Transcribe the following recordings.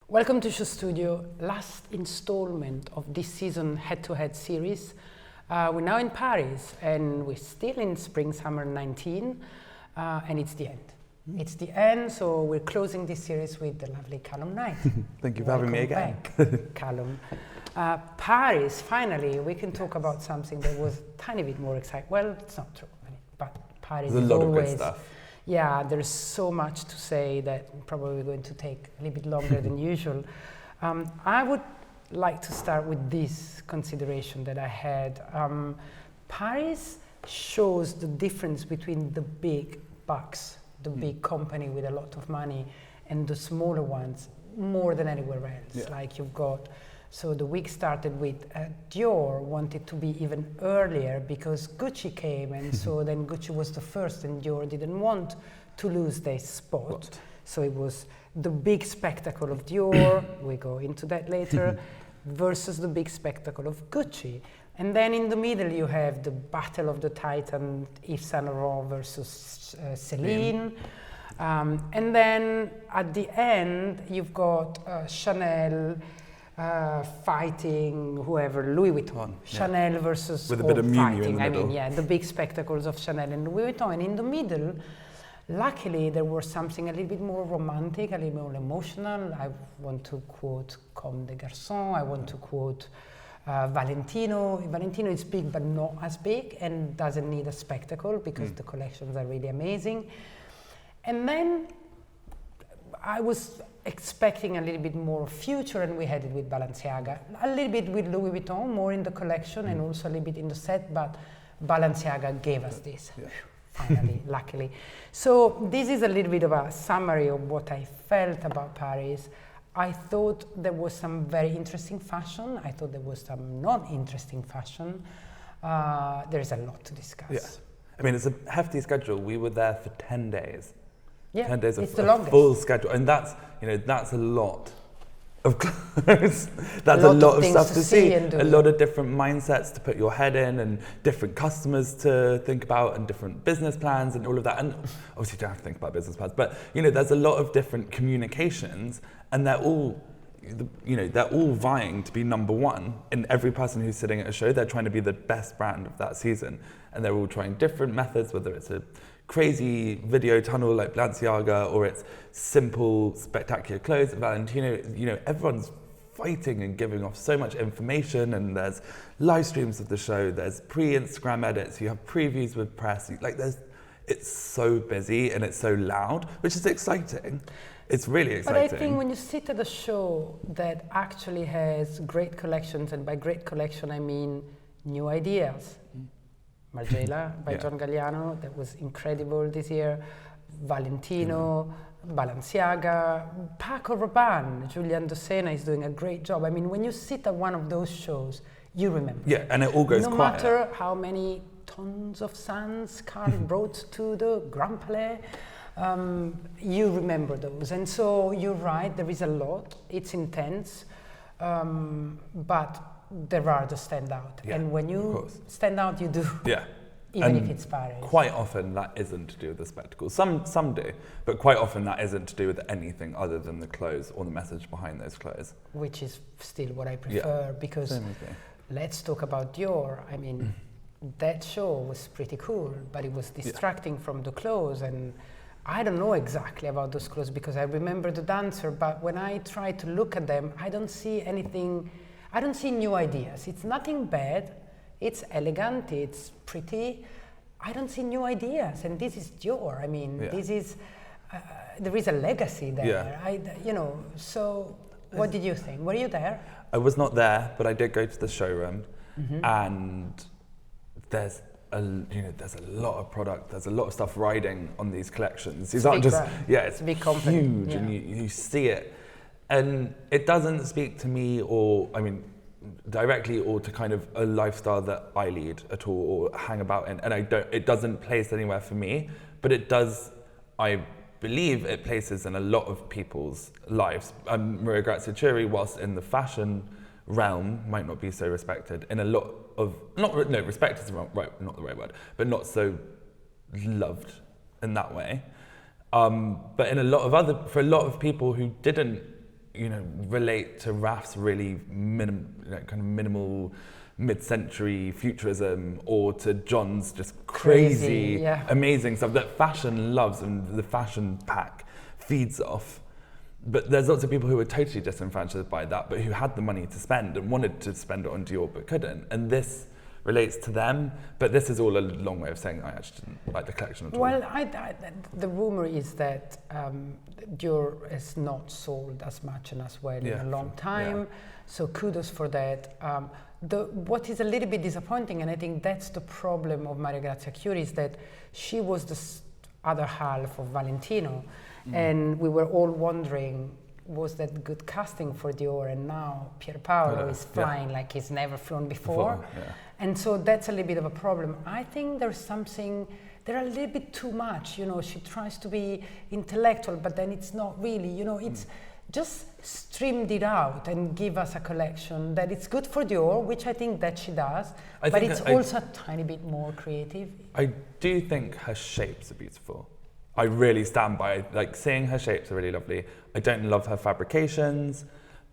Welcome to Show Studio, last installment of this season head-to-head series. We're now in Paris and we're still in spring-summer 19 and it's the end. It's the end, so we're closing this series with the lovely Calum Knight. Thank you for having me again. Back, Calum. Paris, finally, we can talk about something that was a tiny bit more exciting. Well, it's not true, but Paris There's is a lot always... of good stuff. Yeah, there's so much to say that probably going to take a little bit longer than usual. I would like to start with this consideration that I had. Paris shows the difference between the big bucks, the big company with a lot of money, and the smaller ones more than anywhere else. Yeah. Like you've got, so the week started with Dior wanted to be even earlier because Gucci came, and so then Gucci was the first and Dior didn't want to lose their spot. What? So it was the big spectacle of Dior, we go into that later, versus the big spectacle of Gucci. And then in the middle you have the battle of the titan, Yves Saint Laurent versus Celine. And then at the end you've got Chanel, fighting whoever, Louis Vuitton. Chanel versus with a bit of Miu Miu in the middle. I mean, yeah, the big spectacles of Chanel and Louis Vuitton. And in the middle, luckily, there was something a little bit more romantic, a little more emotional. I want to quote Comme des Garçons. I want to quote Valentino. Valentino is big, but not as big, and doesn't need a spectacle because the collections are really amazing. And then I was expecting a little bit more future, and we had it with Balenciaga, a little bit with Louis Vuitton, more in the collection and also a little bit in the set, but Balenciaga gave us this, finally, luckily. So this is a little bit of a summary of what I felt about Paris. I thought there was some very interesting fashion. I thought there was some not interesting fashion. There's a lot to discuss. Yeah. I mean, it's a hefty schedule. We were there for 10 days. Yeah, 10 days it's of the a longest. full schedule. And that's, that's a lot of clothes. That's a lot of stuff to see. A lot of different mindsets to put your head in, and different customers to think about, and different business plans and all of that. And obviously you don't have to think about business plans, but there's a lot of different communications, and they're all vying to be number one. And every person who's sitting at a show, they're trying to be the best brand of that season. And they're all trying different methods, whether it's a crazy video tunnel like Balenciaga, or it's simple, spectacular clothes at Valentino. Everyone's fighting and giving off so much information, and there's live streams of the show, there's pre-Instagram edits, you have previews with press, it's so busy and it's so loud, which is exciting. It's really exciting. But I think when you sit at a show that actually has great collections, and by great collection I mean new ideas, Margiela by John Galliano, that was incredible this year. Valentino, Balenciaga, Paco Rabanne, Julian Dosena is doing a great job. I mean, when you sit at one of those shows, you remember. Yeah, and it all goes quiet. No matter how many tons of suns Carl brought to the Grand Palais, you remember those. And so you're right, there is a lot, it's intense, but there are the standout. Yeah, and when you stand out, you do. Yeah. Even and if it's Paris. Quite often that isn't to do with the spectacle. Some do, but quite often that isn't to do with anything other than the clothes or the message behind those clothes. Which is still what I prefer, because let's talk about Dior. I mean, that show was pretty cool, but it was distracting from the clothes, and I don't know exactly about those clothes because I remember the dancer, but when I try to look at them, I don't see anything. I don't see new ideas. It's nothing bad. It's elegant. It's pretty. I don't see new ideas. And this is Dior. I mean, this is, there is a legacy there. Yeah. So what did you think? Were you there? I was not there, but I did go to the showroom, and there's a lot of product. There's a lot of stuff riding on these collections. These aren't just, it's a big company. Huge, and you see it. And it doesn't speak to me, directly, or to kind of a lifestyle that I lead at all or hang about in. And it doesn't place anywhere for me, but it does, I believe it places in a lot of people's lives. Maria Grazia Chiuri, whilst in the fashion realm, might not be so respected. In a lot of, respect is not the right word, but not so loved in that way. But in for a lot of people who didn't relate to Raf's really minimal mid-century futurism, or to John's just crazy amazing stuff that fashion loves and the fashion pack feeds off. But there's lots of people who were totally disenfranchised by that, but who had the money to spend and wanted to spend it on Dior but couldn't. And this relates to them, but this is all a long way of saying I actually didn't like the collection at all. Well, the rumor is that Dior has not sold as much and as well in a long time, so kudos for that. What is a little bit disappointing, and I think that's the problem of Maria Grazia Chiuri, is that she was the other half of Valentino, and we were all wondering, was that good casting for Dior? And now Pierpaolo is flying like he's never flown before. And so that's a little bit of a problem. I think they're a little bit too much, she tries to be intellectual, but then it's not really, it's just streamed it out and give us a collection that it's good for Dior, which I think that she does, but it's also a tiny bit more creative. I do think her shapes are beautiful. I really stand by, seeing her shapes are really lovely. I don't love her fabrications,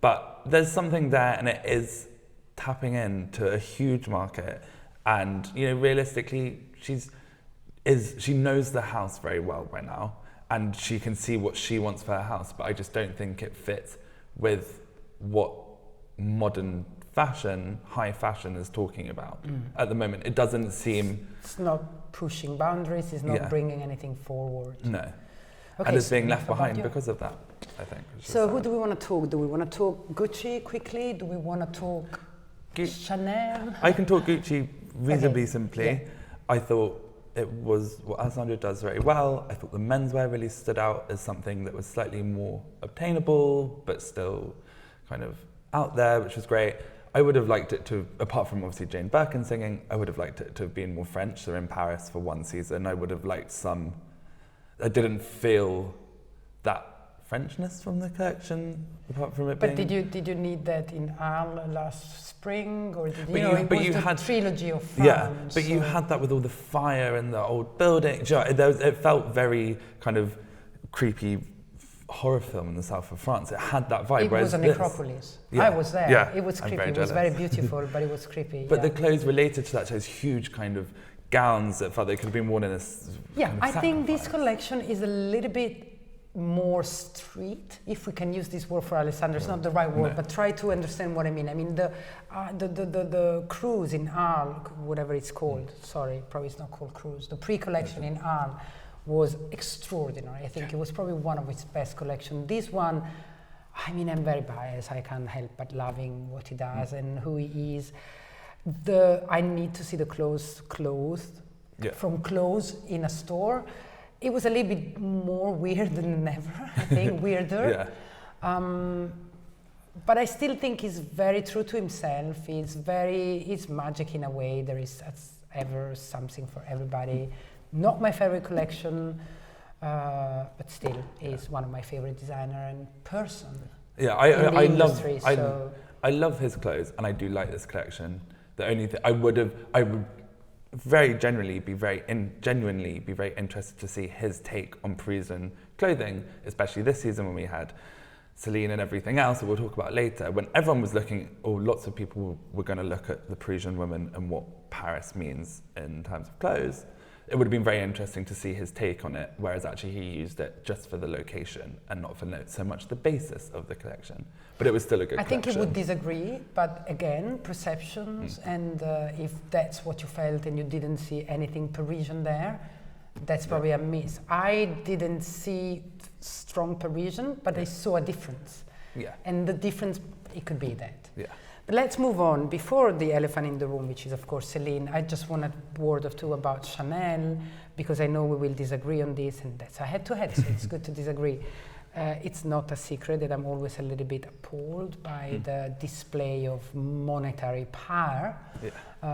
but there's something there, and it is tapping into a huge market. And, realistically, she knows the house very well by now, and she can see what she wants for her house, but I just don't think it fits with what modern fashion, high fashion, is talking about at the moment. It doesn't seem... It's not pushing boundaries, it's not bringing anything forward. No. Okay, and it's being left behind because of that, I think. So who do we want to talk? Do we want to talk Gucci quickly? Do we want to talk Chanel? I can talk Gucci reasonably simply. Yeah. I thought it was what Alessandro does very well. I thought the menswear really stood out as something that was slightly more obtainable, but still kind of out there, which was great. I would have liked it to, apart from obviously Jane Birkin singing, I would have liked it to have been more French. They're in Paris for one season. I would have liked some, I didn't feel that Frenchness from the collection, apart from it being... But did you need that in Arles last spring, or did it was the trilogy of France? Yeah, but you had that with all the fire and the old building. It felt very kind of creepy horror film in the south of France. It had that vibe. It was a necropolis. I was there. Yeah, it was creepy. It was very beautiful, but it was creepy. But the clothes related to that, those huge kind of gowns that felt they could have been worn in a I think this collection is a little bit more street, if we can use this word for Alessandro. It's not the right word, but try to understand what I mean. I mean the cruise in Arles, whatever it's called. Sorry, probably it's not called cruise. The pre-collection in Arles was extraordinary. I think it was probably one of its best collections. This one, I mean, I'm very biased. I can't help but loving what he does and who he is. I need to see the clothes from clothes in a store. It was a little bit more weird than ever, I think, weirder. But I still think he's very true to himself. He's magic in a way. There is ever something for everybody. Not my favorite collection, but still is one of my favorite designer and person. Yeah, I love his clothes, and I do like this collection. The only thing I would very genuinely be very interested to see his take on Parisian clothing, especially this season when we had Celine and everything else that we'll talk about later. When everyone was looking, or lots of people were going to look at the Parisian woman and what Paris means in terms of clothes, it would have been very interesting to see his take on it, whereas actually he used it just for the location and not for so much the basis of the collection. But it was still a good collection. I think he would disagree, but again, perceptions, and if that's what you felt and you didn't see anything Parisian there, that's probably a miss. I didn't see strong Parisian, but I saw a difference. Yeah. And the difference, it could be that. Yeah. But let's move on. Before the elephant in the room, which is of course Celine, I just want a word or two about Chanel, because I know we will disagree on this, and that's a head-to-head, so it's good to disagree. It's not a secret that I'm always a little bit appalled by the display of monetary power,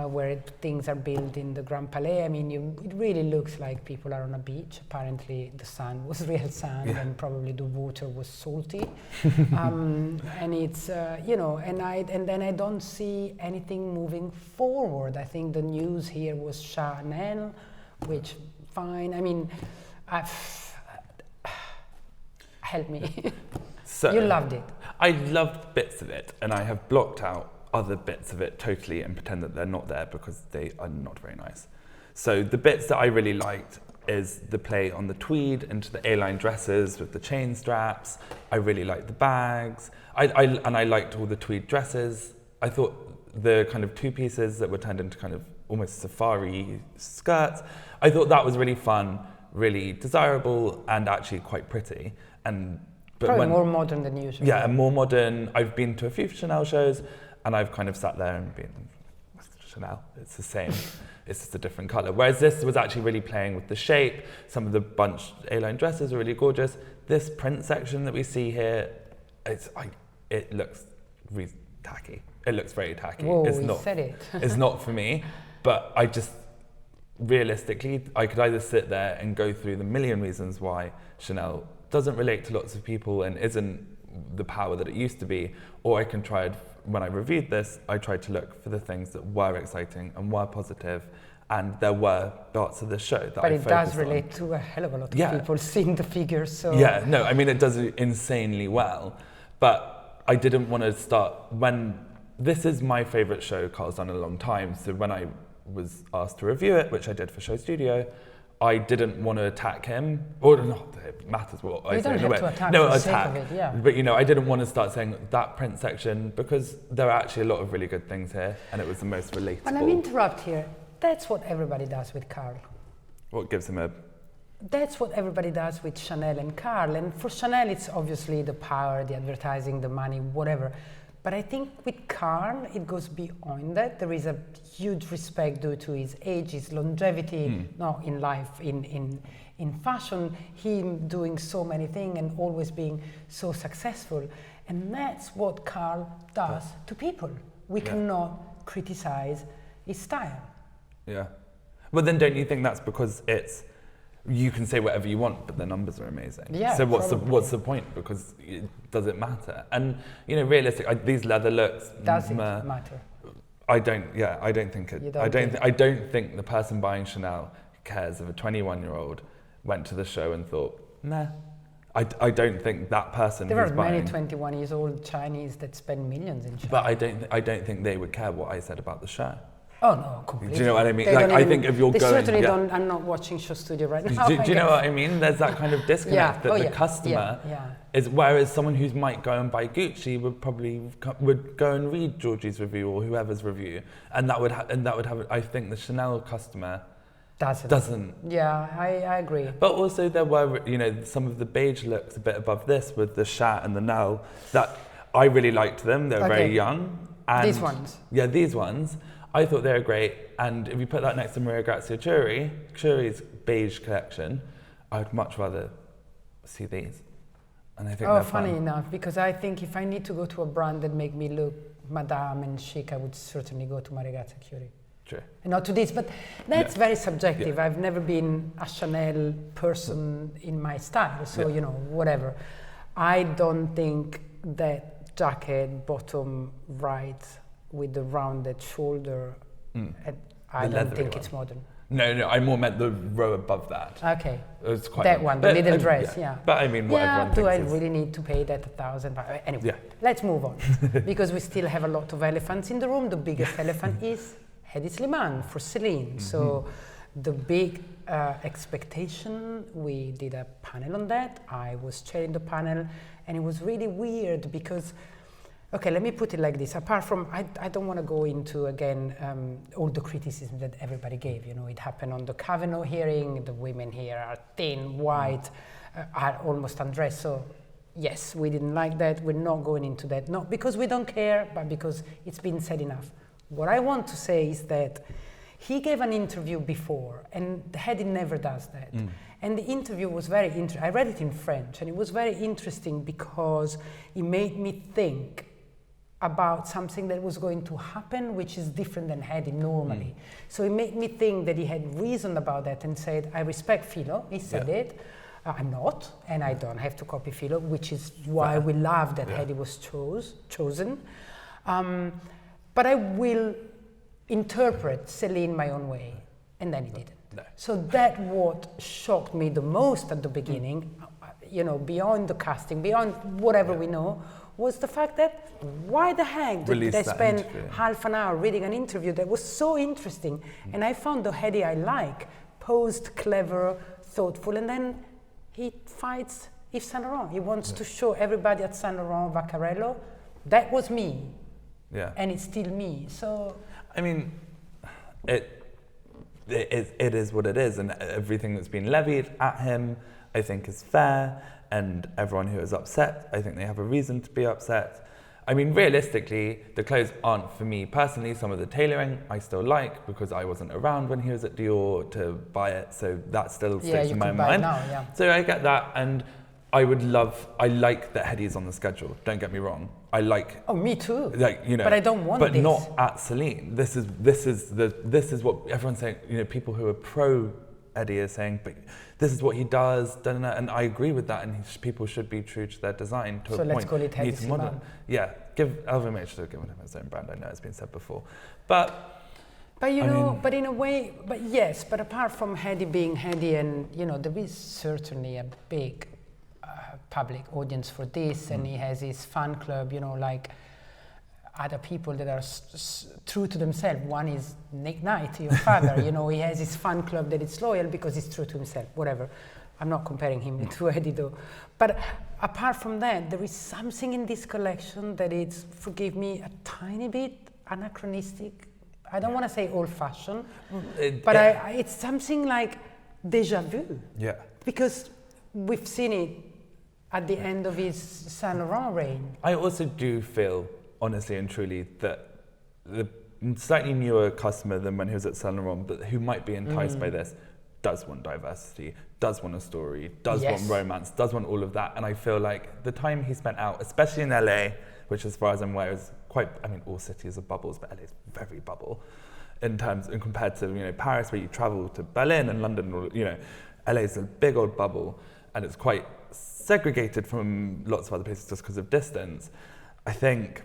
where things are built in the Grand Palais. I mean, it really looks like people are on a beach. Apparently the sand was real sand, and probably the water was salty. And it's, and then I don't see anything moving forward. I think the news here was Chanel, which, fine. I mean, help me. So, you loved it. I loved bits of it, and I have blocked out other bits of it totally and pretend that they're not there because they are not very nice. So the bits that I really liked is the play on the tweed into the A-line dresses with the chain straps. I really liked the bags. I liked all the tweed dresses. I thought the kind of two pieces that were turned into kind of almost safari skirts, I thought that was really fun, really desirable, and actually quite pretty. But probably more modern than usual. Yeah, and more modern. I've been to a few Chanel shows, and I've kind of sat there and been, Chanel, it's the same. It's just a different colour. Whereas this was actually really playing with the shape. Some of the bunch A-line dresses are really gorgeous. This print section that we see here, it looks really tacky. It looks very tacky. Whoa, it's you not, said it. It's not for me, but I just, realistically, I could either sit there and go through the million reasons why Chanel doesn't relate to lots of people and isn't the power that it used to be, or I can try it. When I reviewed this, I tried to look for the things that were exciting and were positive, and there were parts of the show that but I it does focused relate on. to a hell of a lot of people seeing the figures. So yeah, no, I mean it does insanely well, but I didn't want to start when this is my favourite show Carl's done in a long time. So when I was asked to review it, which I did for Show Studio, I didn't want to attack him, or not that it matters what I say in a way. To attack no, for the attack. sake of it, yeah. But I didn't want to start saying that print section because there are actually a lot of really good things here, and it was the most relatable. And I'm interrupt here. That's what everybody does with Carl. What gives him a? That's what everybody does with Chanel and Carl. And for Chanel, it's obviously the power, the advertising, the money, whatever. But I think with Carl, it goes beyond that. There is a huge respect due to his age, his longevity, not in life, in fashion, him doing so many things and always being so successful. And that's what Carl does to people. We cannot criticize his style. Yeah. Well, then don't you think that's because you can say whatever you want, but the numbers are amazing. Yeah, so what's the point? Because does it matter? And realistically, these leather looks does it matter? I don't think it. I don't think the person buying Chanel cares if a 21-year-old went to the show and thought, nah. I don't think that person. There are many 21-year-old Chinese that spend millions in China. But I don't think they would care what I said about the show. Oh no, completely. Do you know what I mean? I think if you're they going... certainly don't. I'm not watching Show Studio right now. Do you know what I mean? There's that kind of disconnect that the customer is... Whereas someone who might go and buy Gucci would go and read Georgie's review or whoever's review, and that would have... I think the Chanel customer doesn't. Yeah, I agree. But also there were, some of the beige looks a bit above this with the chat and the Nell that I really liked them. They're very young. And these ones? Yeah, these ones. I thought they were great, and if you put that next to Maria Grazia Chiuri's beige collection, I'd much rather see these. And I think they're funny fun. enough, because I think if I need to go to a brand that make me look madame and chic, I would certainly go to Maria Grazia Chiuri. True. And not to this, but that's very subjective. Yeah. I've never been a Chanel person in my style, so whatever. I don't think that jacket bottom right with the rounded shoulder, I don't think it's modern. No, I more meant the row above that. Okay. It was quite that one, the little dress, yeah. But I mean, what everyone do thinks I really need to pay that $1,000? Anyway, let's move on. Because we still have a lot of elephants in the room. The biggest elephant is Hedi Slimane for Celine. So the big expectation, we did a panel on that. I was chairing the panel, and it was really weird because... Okay, let me put it like this. Apart from, I don't want to go into, again, all the criticism that everybody gave. It happened on the Kavanaugh hearing. The women here are thin, white, are almost undressed. So, yes, we didn't like that. We're not going into that. Not because we don't care, but because it's been said enough. What I want to say is that he gave an interview before, and Hedi never does that. And the interview was very interesting. I read it in French, and it was very interesting because it made me think about something that was going to happen, which is different than Hedi normally. So it made me think that he had reasoned about that and said, I respect Philo, he said it, I'm not, and I don't have to copy Philo, which is why we love that Hedi was chosen. But I will interpret Celine my own way, and then he didn't. No. So that what shocked me the most at the beginning, beyond the casting, beyond whatever we know, was the fact that why the heck did they spend half an hour reading an interview that was so interesting? And I found the Hedi I like, posed, clever, thoughtful, and then he fights Yves Saint Laurent. He wants to show everybody at Saint Laurent, Vaccarello, that was me. Yeah. And it's still me. So I mean, it is what it is, and everything that's been levied at him, I think, is fair. And everyone who is upset, I think they have a reason to be upset. I mean, realistically, the clothes aren't for me personally. Some of the tailoring I still like because I wasn't around when he was at Dior to buy it, so that still sticks in my mind. Now, yeah. So I get that, and I like that Hedi's on the schedule. Don't get me wrong. I like. Oh, me too. Like, you know, but I don't want but this. not at Celine. This is what everyone's saying. You know, people who are pro Hedi are saying, but this is what he does, and I agree with that. And people should be true to their design to a point. So let's call it Hedi Slimane. Yeah, give LVMH should have given him his own brand. I know it's been said before, but you know, but in a way, but yes, but apart from Hedi being Hedi, and you know, there is certainly a big public audience for this, and he has his fan club, you know, like other people that are true to themselves. One is Nick Knight, your father, you know, he has his fan club that is loyal because he's true to himself, whatever. I'm not comparing him to Hedi though. But apart from that, there is something in this collection that is, forgive me, a tiny bit anachronistic. I don't want to say old-fashioned, but it's something like déjà vu. Yeah. Because we've seen it at the end of his Saint Laurent reign. I also do feel, honestly and truly, that the slightly newer customer than when he was at Saint Laurent, but who might be enticed by this, does want diversity, does want a story, does want romance, does want all of that. And I feel like the time he spent out, especially in LA, which as far as I'm aware is quite, I mean, all cities are bubbles, but LA is very bubble in terms, and compared to, you know, Paris, where you travel to Berlin and London, or, you know, LA is a big old bubble, and it's quite segregated from lots of other places just because of distance. I think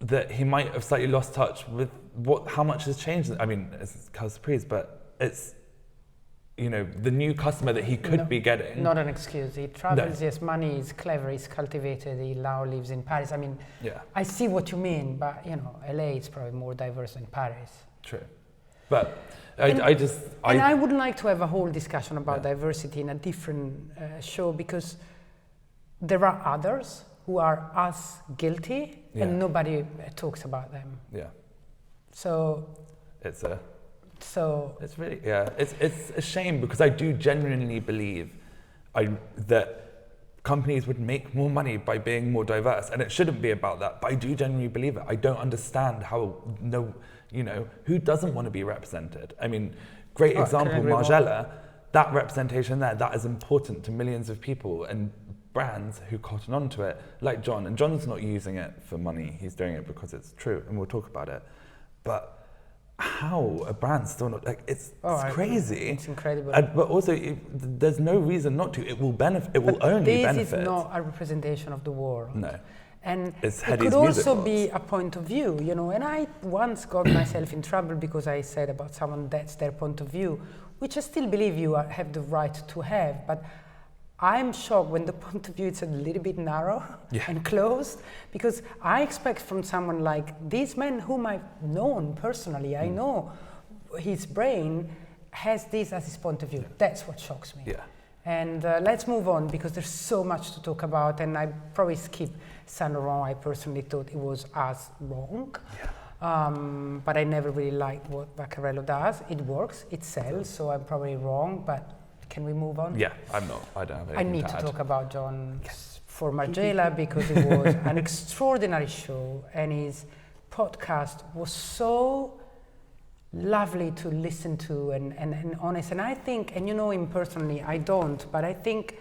that he might have slightly lost touch with how much has changed. I mean, it's Cal Surprise, but it's, you know, the new customer that he could be getting. Not an excuse. He travels, he has money, he's clever, he's cultivated, he now lives in Paris. I mean, I see what you mean, but, you know, LA is probably more diverse than Paris. True. But I would like to have a whole discussion about diversity in a different show, because there are others who are as guilty and nobody talks about them. Yeah. So it's really, it's a shame, because I do genuinely believe that companies would make more money by being more diverse, and it shouldn't be about that, but I do genuinely believe it. I don't understand how, you know, who doesn't want to be represented? I mean, great example, Margiela, that representation there, that is important to millions of people and brands who cotton onto it, like John. And John's not using it for money, he's doing it because it's true, and we'll talk about it. But how a brand still not, like, it's crazy. It's incredible. But also, there's no reason not to. It will benefit, it will only benefit. This is not a representation of the world. No. And it could also be a point of view, you know, and I once got myself in trouble because I said about someone that's their point of view, which I still believe you have the right to have, but I'm shocked when the point of view is a little bit narrow and closed, because I expect from someone like this man whom I've known personally, I know his brain has this as his point of view. That's what shocks me. Yeah. And let's move on, because there's so much to talk about, and I probably skipped Saint Laurent. I personally thought it was as wrong. Yeah. But I never really liked what Vaccarello does. It works, it sells, so I'm probably wrong, but can we move on? Yeah, I'm not. I don't have anything I need to talk about John for Margiela, because it was an extraordinary show, and his podcast was so lovely to listen to and honest. And I think, and you know him personally, I don't, but I think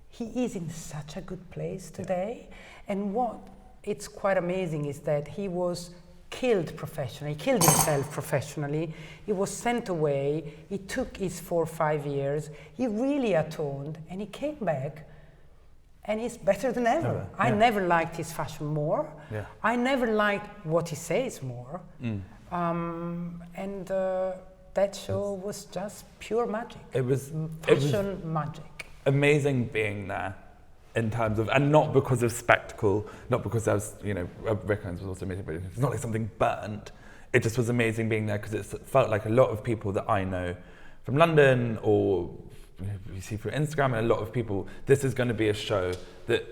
he is in such a good place today. And what it's quite amazing is that he was killed professionally, he killed himself professionally, he was sent away, he took his 4 or 5 years, he really atoned, and he came back, and he's better than ever. I never liked his fashion more. I never liked what he says more. And that show was just pure magic. It was fashion magic. Amazing being there in terms of, and not because of spectacle, not because there was, Rick Owens was also amazing, but it's not like something burnt. It just was amazing being there because it felt like a lot of people that I know from London or you see through Instagram, and a lot of people, this is going to be a show that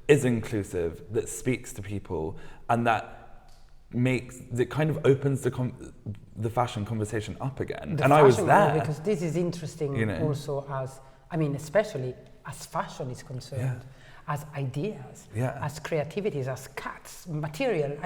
is inclusive, that speaks to people, and that kind of opens the fashion conversation up again. And I was there. Because this is interesting also especially as fashion is concerned, as ideas, as creativities, as cuts, material.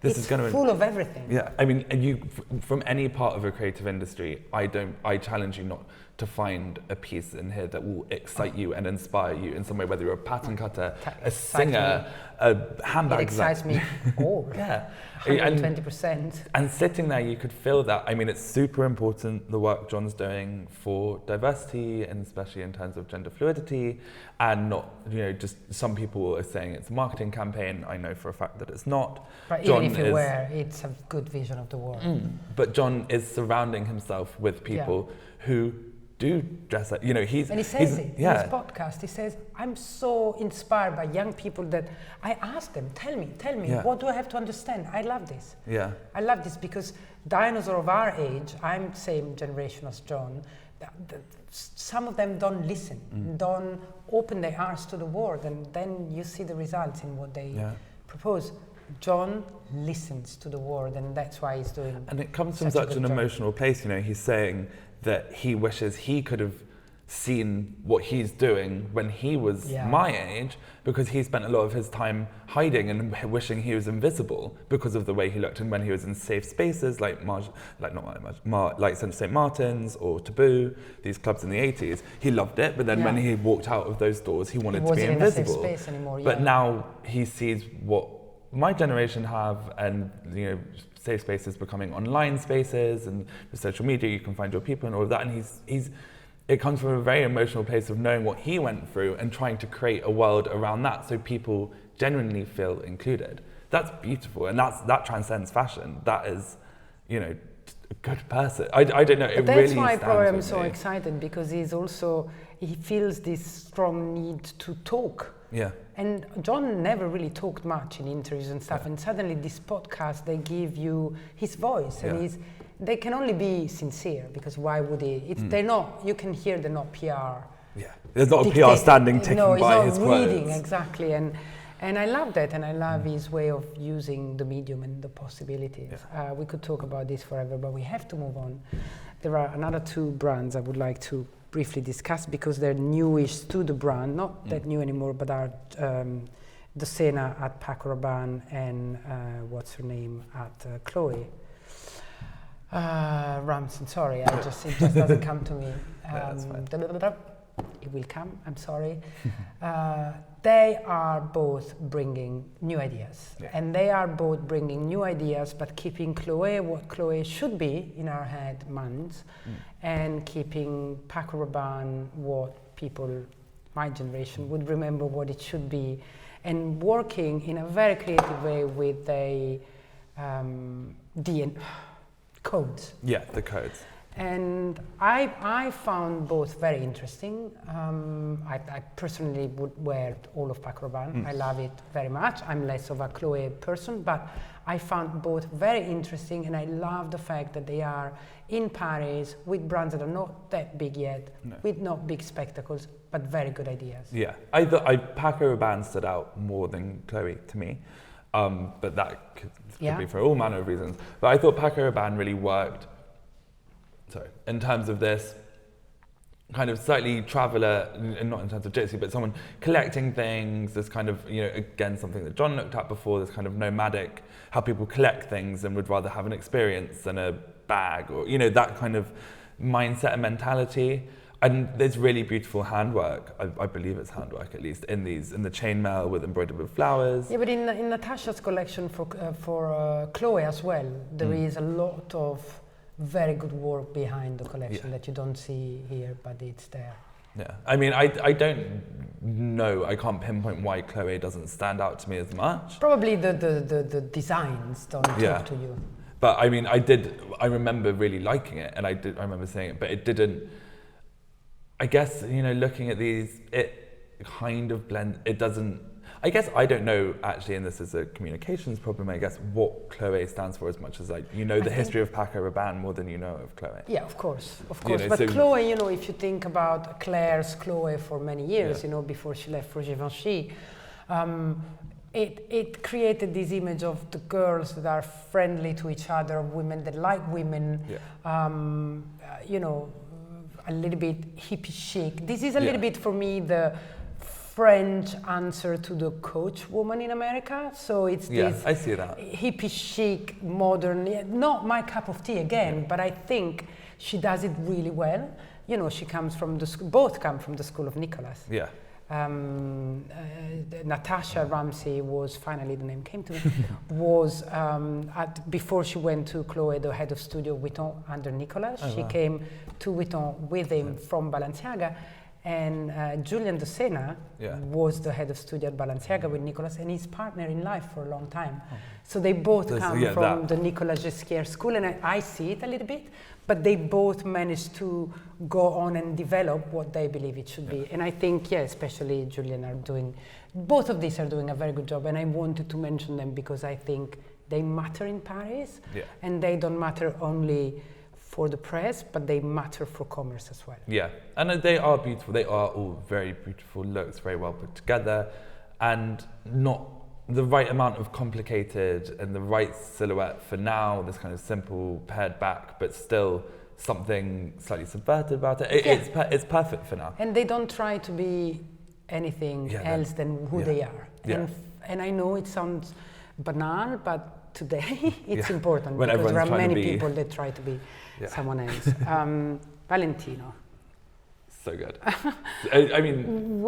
This is full of everything. Yeah, you from any part of a creative industry, I challenge you not to find a piece in here that will excite you and inspire you in some way, whether you're a pattern cutter, a singer, a handbag. It excites me all. Yeah. 120%. And sitting there, you could feel that. It's super important, the work John's doing for diversity, and especially in terms of gender fluidity, and not, just some people are saying it's a marketing campaign. I know for a fact that it's not. But John, even if it were, it's a good vision of the world. But John is surrounding himself with people who do dress up. And he says it in his podcast. He says, I'm so inspired by young people that I ask them, tell me, what do I have to understand? I love this. Yeah. I love this because dinosaurs of our age, I'm same generation as John, some of them don't listen, don't open their hearts to the world, and then you see the results in what they propose. John listens to the world, and that's why he's doing. And it comes from such an emotional place. He's saying that he wishes he could have seen what he's doing when he was my age, because he spent a lot of his time hiding and wishing he was invisible because of the way he looked. And when he was in safe spaces like St. Martin's or Taboo, these clubs in the 80s, he loved it. But then when he walked out of those doors, he wanted to be invisible. In a safe space anymore, But now he sees what my generation have, and safe spaces becoming online spaces, and with social media you can find your people and all of that. And it comes from a very emotional place of knowing what he went through and trying to create a world around that so people genuinely feel included. That's beautiful, and that transcends fashion. That is, a good person. I don't know. But that's why probably I'm so excited, because he feels this strong need to talk. Yeah. And John never really talked much in interviews and stuff, and suddenly this podcast, they give you his voice, and they can only be sincere, because why would he? They're not. You can hear they're not PR. Yeah, there's not a PR standing ticking by his quotes. No, he's not reading exactly, and I love that, and I love his way of using the medium and the possibilities. Yeah. We could talk about this forever, but we have to move on. There are another two brands I would like to briefly discuss, because they're newish to the brand, not that new anymore, but are Docena at Paco Rabanne and what's her name at Chloe. Ramson, sorry, it just doesn't come to me. That's fine. It will come, I'm sorry. They are both bringing new ideas, and they are both bringing new ideas, but keeping Chloe what Chloe should be in our head, Mans, and keeping Paco Rabanne what people, my generation, would remember what it should be, and working in a very creative way with the codes. Yeah, the codes. And I found both very interesting. I personally would wear all of Paco Rabanne. I love it very much. I'm less of a Chloe person, but I found both very interesting, and I love the fact that they are in Paris with brands that are not that big yet, with not big spectacles, but very good ideas. Yeah, I thought Paco Rabanne stood out more than Chloe to me, but that could be for all manner of reasons. But I thought Paco Rabanne really worked. So, in terms of this kind of slightly traveller, and not in terms of gypsy, but someone collecting things, this kind of, again, something that John looked at before, this kind of nomadic, how people collect things and would rather have an experience than a bag, or, that kind of mindset and mentality. And there's really beautiful handwork, I believe it's handwork at least, in the chainmail with embroidered with flowers. Yeah, but in Natasha's collection for Chloe as well, there is a lot of very good work behind the collection that you don't see here, but it's there. Yeah, I mean, I don't know, I can't pinpoint why Chloe doesn't stand out to me as much. Probably the designs don't talk to you. But I mean, I remember really liking it, and I remember saying it, but it didn't, I guess, looking at these, kind of blend. It doesn't. I guess I don't know actually, and this is a communications problem. I guess what Chloe stands for as much as like the history of Paco Rabanne more than you know of Chloe. Yeah, of course. But so Chloe, if you think about Claire's Chloe for many years, before she left for Givenchy, it created this image of the girls that are friendly to each other, women that like women, a little bit hippie chic. This is a little bit for me the French answer to the Coach woman in America. So it's this I see that. hippie chic, modern, not my cup of tea again, but I think she does it really well. She comes from both come from the school of Nicolas. Yeah. Natasha Ramsey was, finally the name came to me, was before she went to Chloe, the head of studio Vuitton under Nicolas. She came to Vuitton with him from Balenciaga. And Julian de Sena was the head of studio at Balenciaga with Nicolas and his partner in life for a long time. So they both come from the Nicolas Ghesquière school, and I see it a little bit, but they both managed to go on and develop what they believe it should be. And I think, especially Julian both of these are doing a very good job, and I wanted to mention them because I think they matter in Paris, and they don't matter only for the press, but they matter for commerce as well. Yeah, and they are beautiful. They are all very beautiful looks, very well put together, and not the right amount of complicated and the right silhouette for now, this kind of simple pared back, but still something slightly subverted about it. It's perfect for now. And they don't try to be anything else than who they are. And I know it sounds banal, but today it's important when because there are many people that try to be someone else. Valentino. So good. I mean,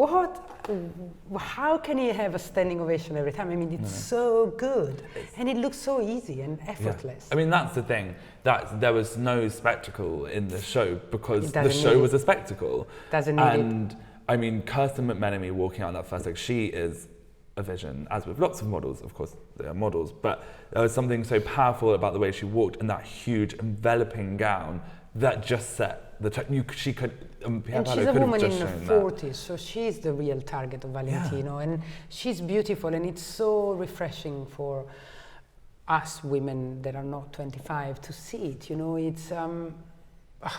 how can he have a standing ovation every time? I mean, it's so good, and it looks so easy and effortless. I mean, that's the thing. That there was no spectacle in the show because the show was a spectacle. Doesn't need it. And I mean, Kirsten McMenemy walking out that first, she is a vision, as with lots of models. Of course, they are models, but there was something so powerful about the way she walked in that huge enveloping gown that just set the she could. And she's a woman in her 40s, so she's the real target of Valentino, and she's beautiful, and it's so refreshing for us women that are not 25 to see it. It's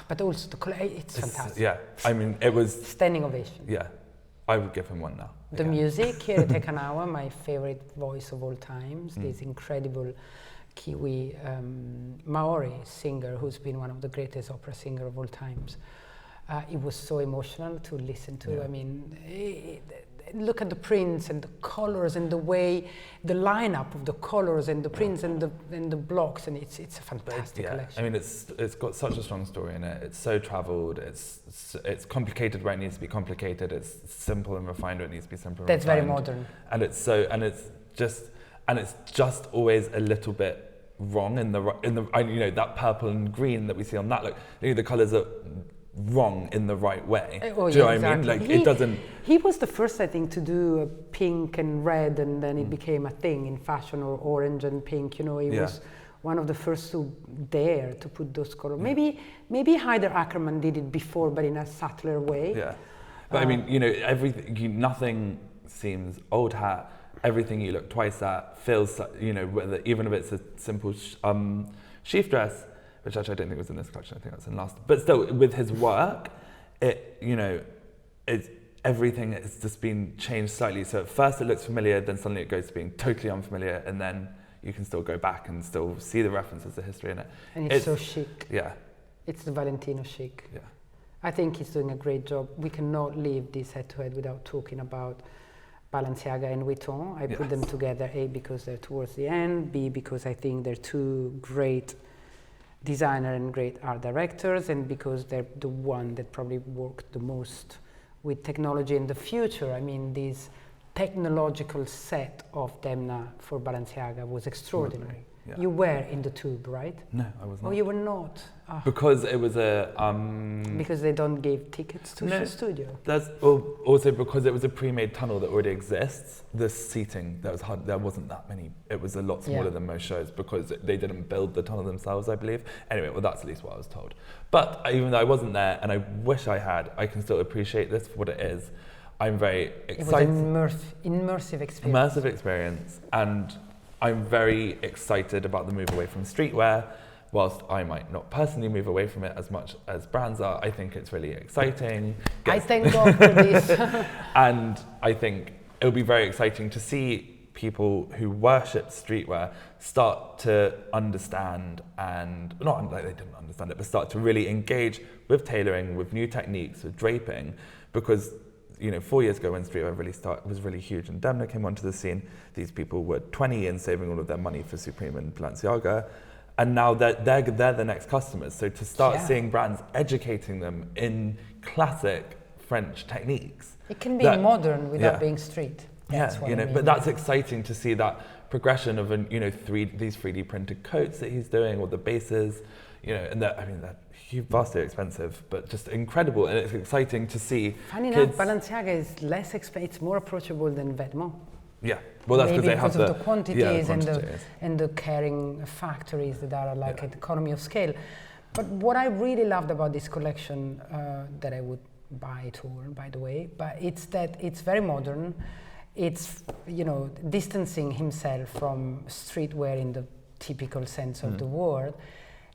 but also it's fantastic. Yeah, I mean, it was standing ovation. Yeah, I would give him one now. The music, Kiri Tekanawa, my favorite voice of all times, this incredible Kiwi Maori singer who's been one of the greatest opera singers of all times. It was so emotional to listen to. I mean, look at the prints and the colors and the way, the lineup of the colors and the prints and the blocks, and it's a fantastic collection. I mean, it's got such a strong story in it. It's so traveled. It's complicated where it needs to be complicated. It's simple and refined where it needs to be simple. And That's refined. very modern. And it's just always a little bit wrong in the that purple and green that we see on that look. The colors are wrong in the right way. Do you know what I mean? Like it doesn't. He was the first, I think, to do a pink and red, and then it became a thing in fashion, or orange and pink. He was one of the first to dare to put those colors. Maybe Heider Ackerman did it before, but in a subtler way. Yeah, but I mean, everything. Nothing seems old hat. Everything you look twice at feels, whether even if it's a simple sheath dress, which actually I don't think was in this collection. I think that's in last. But still, with his work, everything has just been changed slightly. So at first it looks familiar, then suddenly it goes to being totally unfamiliar, and then you can still go back and still see the references, the history in it. And it's so chic. Yeah. It's the Valentino chic. Yeah. I think he's doing a great job. We cannot leave this head-to-head without talking about Balenciaga and Vuitton. I put them together, A, because they're towards the end, B, because I think they're two great designer and great art directors, and because they're the one that probably worked the most with technology in the future. I mean, this technological set of Demna for Balenciaga was extraordinary. Yeah. You were in the tube, right? No, I was not. Oh, you were not? Oh. Because it was a... because they don't give tickets to the studio? That's also because it was a pre-made tunnel that already exists. The seating, there wasn't that many. It was a lot smaller than most shows because they didn't build the tunnel themselves, I believe. Anyway, well, that's at least what I was told. But even though I wasn't there, and I wish I had, I can still appreciate this for what it is. I'm very excited. It was an immersive experience. Immersive experience, and I'm very excited about the move away from streetwear. Whilst I might not personally move away from it as much as brands are, I think it's really exciting. I thank God for this. And I think it'll be very exciting to see people who worship streetwear start to understand, and not like they didn't understand it, but start to really engage with tailoring, with new techniques, with draping, because 4 years ago when streetwear was really huge and Demna came onto the scene, these people were 20 and saving all of their money for Supreme and Balenciaga, and now they're the next customers. So to start seeing brands educating them in classic French techniques, it can be modern without being street. That's what I mean. But that's exciting to see that progression of these 3D printed coats that he's doing, or the bases, and they're vastly expensive, but just incredible, and it's exciting to see. Funny enough, Balenciaga is less expensive, it's more approachable than Vetements. Yeah, well, that's maybe they have because of the quantities quantities. and the carrying factories that are like an economy of scale. But what I really loved about this collection, that I would buy it all, by the way, but it's that it's very modern. It's distancing himself from streetwear in the typical sense of the word,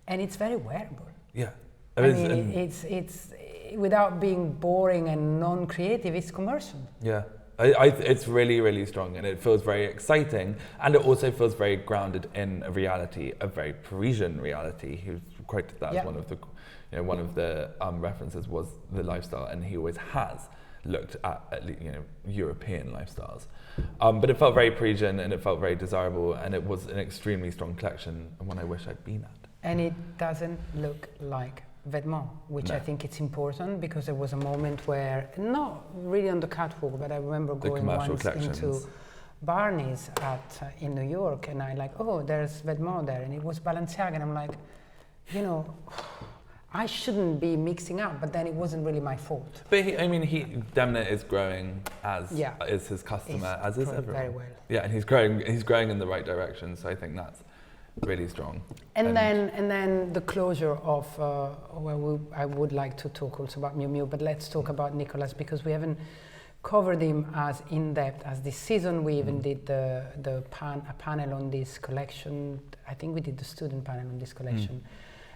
and it's very wearable. Yeah, it's without being boring and non-creative. It's commercial. Yeah. It's really, really strong, and it feels very exciting, and it also feels very grounded in a reality, a very Parisian reality. He quoted that as one of the references was the lifestyle, and he always has looked at European lifestyles. But it felt very Parisian, and it felt very desirable, and it was an extremely strong collection, and one I wish I'd been at. And it doesn't look like Vetements, which I think it's important, because there was a moment where, not really on the catwalk, but I remember going once into Barney's in New York, and I there's Vetements there, and it was Balenciaga, and I'm like, I shouldn't be mixing up, but then it wasn't really my fault. But Demna is growing as is his customer, as is everyone. Very well. Yeah, and he's growing in the right direction, so I think that's really strong. And then the closure of I would like to talk also about Miu Miu, but let's talk about Nicolas, because we haven't covered him as in depth as this season. We even did a panel on this collection. I think we did the student panel on this collection,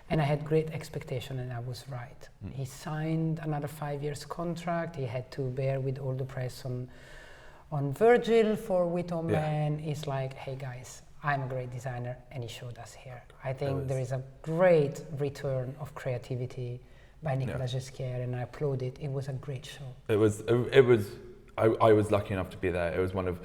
and I had great expectation, and I was right. He signed another 5 years contract. He had to bear with all the press on Virgil for Vuitton Men. It's like, hey guys, I'm a great designer, and he showed us here. I think there is a great return of creativity by Nicolas Ghesquière, and I applaud it. It was a great show. It was. I was lucky enough to be there. It was one of,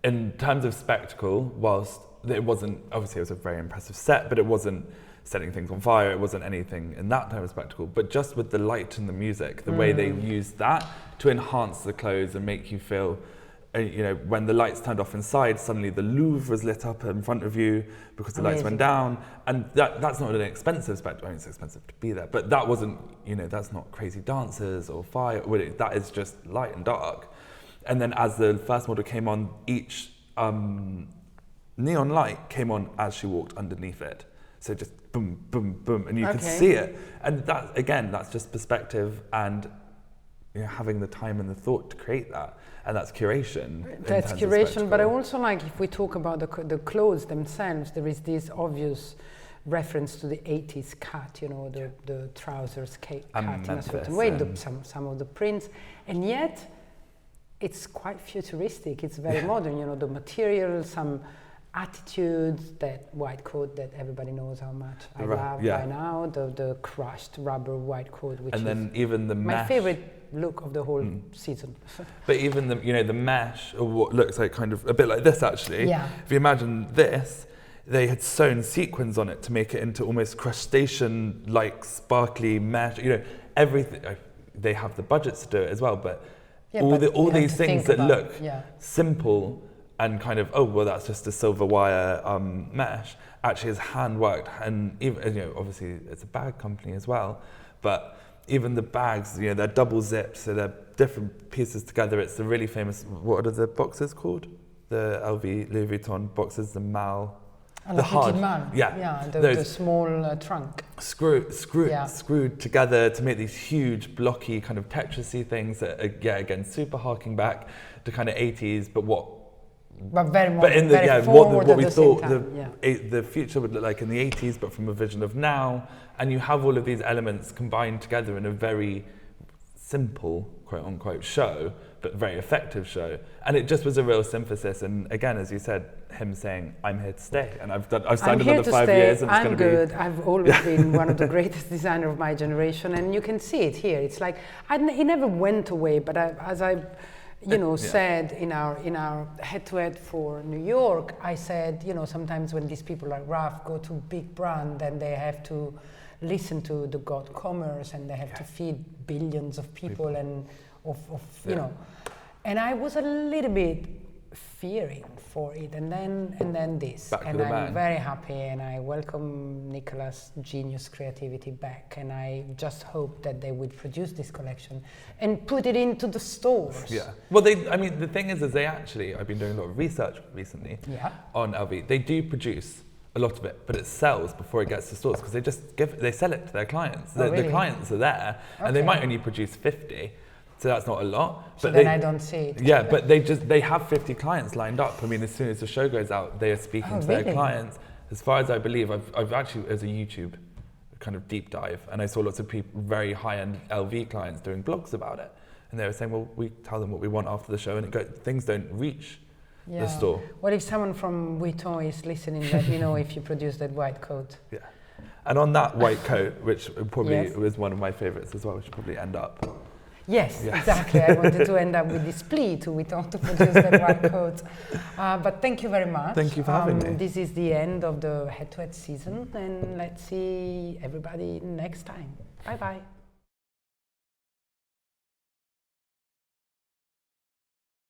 in terms of spectacle, whilst it wasn't, obviously it was a very impressive set, but it wasn't setting things on fire. It wasn't anything in that type of spectacle. But just with the light and the music, the way they used that to enhance the clothes and make you feel. When the lights turned off inside, suddenly the Louvre was lit up in front of you because the lights went down, and that's not an expensive spectacle. It's expensive to be there, but that wasn't, that's not crazy dancers or fire. That is just light and dark. And then as the first model came on, each neon light came on as she walked underneath it. So just boom, boom, boom, and you could see it. And that's just perspective and having the time and the thought to create that. And that's curation. That's curation, but I also if we talk about the clothes themselves, there is this obvious reference to the 80s cut, the trousers cut in a certain way, some of the prints, and yet it's quite futuristic. It's very modern, the material, some attitudes, that white coat that everybody knows how much I love by now, the crushed rubber white coat, which and then even the my mesh. Favorite look of the whole season. But even the mesh, or what looks like kind of a bit like this actually, if you imagine this, they had sewn sequins on it to make it into almost crustacean like sparkly mesh, everything. They have the budgets to do it as well, but all these things that look simple and kind of, that's just a silver wire mesh, actually is hand worked. And even, obviously it's a bag company as well, but even the bags, they're double zipped, so they're different pieces together. It's the really famous, what are the boxes called? The LV Louis Vuitton boxes, the Mal. the hard, the small trunk. Screwed together to make these huge, blocky, kind of Tetrisy things that are, again, super harking back to kind of 80s, but very forward what we at the thought same time, the future would look like in the 80s, but from a vision of now. And you have all of these elements combined together in a very simple, quote unquote, show, but very effective show. And it just was a real synthesis. And again, as you said, him saying, I'm here to stay. And I've signed another 5 years. And I'm good. I've always been one of the greatest designers of my generation. And you can see it here. It's like, he never went away, but as I said in our head-to-head for New York, I said, sometimes when these people like Raf go to big brand, then they have to listen to the god commerce and they have to feed billions of people and and I was a little bit fearing for it, and then this, and I'm very happy, and I welcome Nicolas' genius creativity back, and I just hope that they would produce this collection and put it into the stores. Yeah. Well, the thing is they actually, I've been doing a lot of research recently on LV. They do produce a lot of it, but it sells before it gets to stores because they sell it to their clients. The clients are there, and they might only produce 50. So that's not a lot. So then I don't see it. Yeah, but they have 50 clients lined up. I mean, as soon as the show goes out, they are speaking to their clients. As far as I believe, I've actually, as a YouTube kind of deep dive, and I saw lots of people, very high-end LV clients doing blogs about it. And they were saying, well, we tell them what we want after the show, and things don't reach the store. Well, if someone from Vuitton is listening, let me know if you produce that white coat. Yeah. And on that white coat, which probably was one of my favorites as well, we should probably end up. Yes, exactly. I wanted to end up with this plea to Vuitton to produce that white coat. But thank you very much. Thank you for having me. This is the end of the head-to-head season, and let's see everybody next time. Bye-bye.